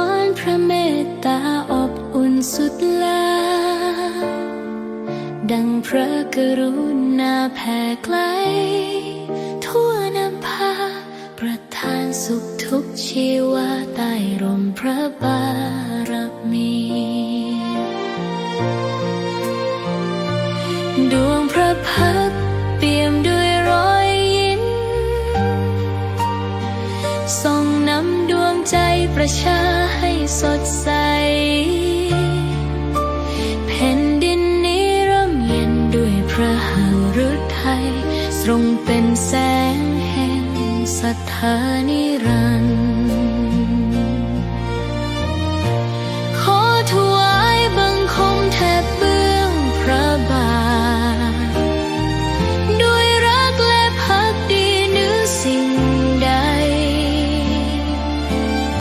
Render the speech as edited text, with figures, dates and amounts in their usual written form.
อนพระเมตตาอบอุ่นสุดลาดังพระกรุณาแผ่ไกลทั่วนภาประทานสุขทุกชีวาใต้ร่มพระบารมีดวงพระพักตร์เปี่ยมด้วยรอยยิ้มส่องนำดวงใจประชาให้สดใสแผ่นดินนี้ร่มเย็นด้วยพระหฤทัยทรงเป็นแสงแห่งศรัทธานิรันดร์